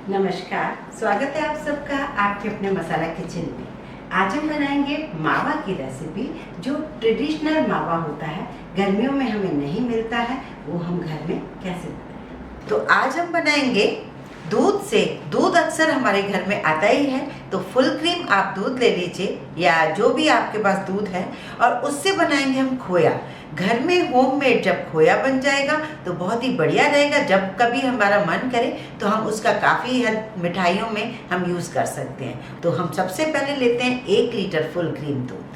नमस्कार, स्वागत है आप सबका आपके अपने मसाला किचन में। आज हम बनाएंगे मावा की रेसिपी, जो ट्रेडिशनल मावा होता है, गर्मियों में हमें नहीं मिलता है, वो हम घर में कैसे बनाएं। तो आज हम बनाएंगे दूध से। दूध अक्सर हमारे घर में आता ही है, तो फुल क्रीम आप दूध ले लीजिए या जो भी आपके पास दूध है, और उससे बनाएंगे हम खोया। घर में होममेड जब खोया बन जाएगा तो बहुत ही बढ़िया रहेगा। जब कभी हमारा मन करे तो हम उसका काफ़ी मिठाइयों में हम यूज़ कर सकते हैं। तो हम सबसे पहले लेते हैं 1 लीटर फुल क्रीम दूध।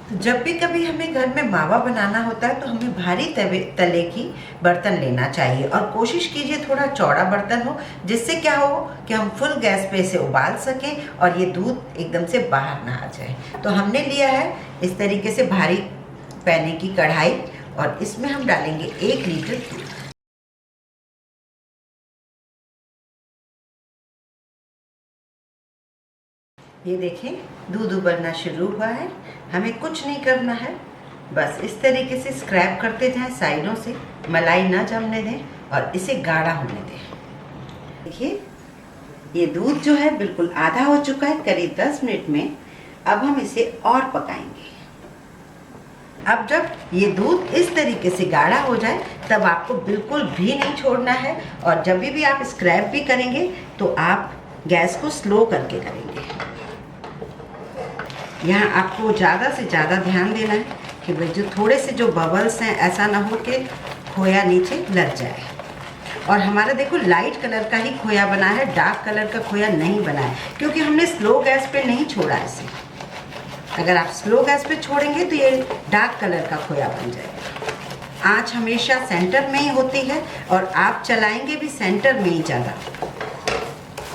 तो जब भी कभी हमें घर में मावा बनाना होता है तो हमें भारी तले की बर्तन लेना चाहिए, और कोशिश कीजिए थोड़ा चौड़ा बर्तन हो, जिससे क्या हो कि हम फुल गैस पे इसे उबाल सकें और ये दूध एकदम से बाहर ना आ जाए। तो हमने लिया है इस तरीके से भारी पैने की कढ़ाई, और इसमें हम डालेंगे 1 लीटर दूध। ये देखें, दूध उबलना शुरू हुआ है। हमें कुछ नहीं करना है, बस इस तरीके से स्क्रैप करते जाएं साइडों से, मलाई ना जमने दें और इसे गाढ़ा होने दें। देखिए, ये दूध जो है बिल्कुल आधा हो चुका है, करीब 10 मिनट में। अब हम इसे और पकाएंगे। अब जब ये दूध इस तरीके से गाढ़ा हो जाए तब आपको बिल्कुल भी नहीं छोड़ना है, और जब भी आप स्क्रैप भी करेंगे तो आप गैस को स्लो करके करेंगे। यहाँ आपको ज़्यादा से ज़्यादा ध्यान देना है कि भाई जो थोड़े से जो बबल्स हैं, ऐसा ना हो कि खोया नीचे लग जाए। और हमारा देखो लाइट कलर का ही खोया बना है, डार्क कलर का खोया नहीं बना है, क्योंकि हमने स्लो गैस पे नहीं छोड़ा इसे। अगर आप स्लो गैस पे छोड़ेंगे तो ये डार्क कलर का खोया बन जाएगा। आँच हमेशा सेंटर में ही होती है, और आप चलाएंगे भी सेंटर में ही ज़्यादा।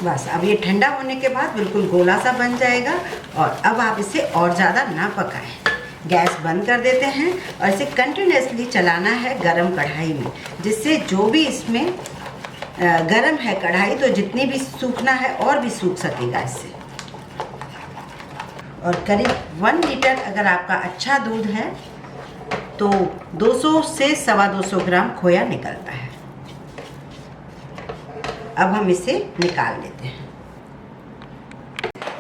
बस अब ये ठंडा होने के बाद बिल्कुल गोला सा बन जाएगा, और अब आप इसे और ज़्यादा ना पकाएं। गैस बंद कर देते हैं और इसे कंटिन्यूसली चलाना है गरम कढ़ाई में, जिससे जो भी इसमें गरम है कढ़ाई, तो जितनी भी सूखना है और भी सूख सकेगा इससे। और करीब 1 लीटर अगर आपका अच्छा दूध है तो 200 से 225 ग्राम खोया निकलता है। अब हम इसे निकाल लेते हैं।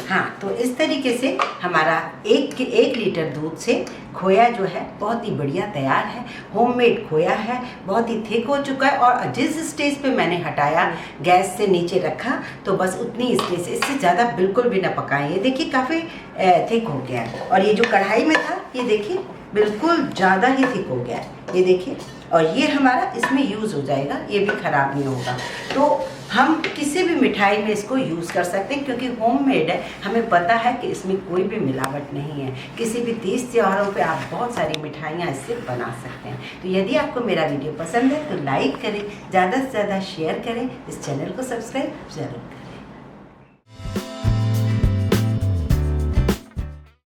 हाँ, तो इस तरीके से हमारा 1 लीटर दूध से खोया जो है बहुत ही बढ़िया तैयार है। होममेड खोया है, बहुत ही थिक हो चुका है, और जिस स्टेज पे मैंने हटाया गैस से नीचे रखा, तो बस उतनी स्टेज से, इससे ज़्यादा बिल्कुल भी ना पकाएं। ये देखिए काफ़ी थिक हो गया है, और ये जो कढ़ाई में था ये देखिए बिल्कुल ज़्यादा ही थिक हो गया है, ये देखिए। और ये हमारा इसमें यूज़ हो जाएगा, ये भी ख़राब नहीं होगा। तो हम किसी भी मिठाई में इसको यूज़ कर सकते हैं, क्योंकि होममेड है, हमें पता है कि इसमें कोई भी मिलावट नहीं है। किसी भी तीज त्योहारों पे आप बहुत सारी मिठाइयाँ इससे बना सकते हैं। तो यदि आपको मेरा वीडियो पसंद है तो लाइक करें, ज़्यादा से ज़्यादा शेयर करें, इस चैनल को सब्सक्राइब जरूर करें।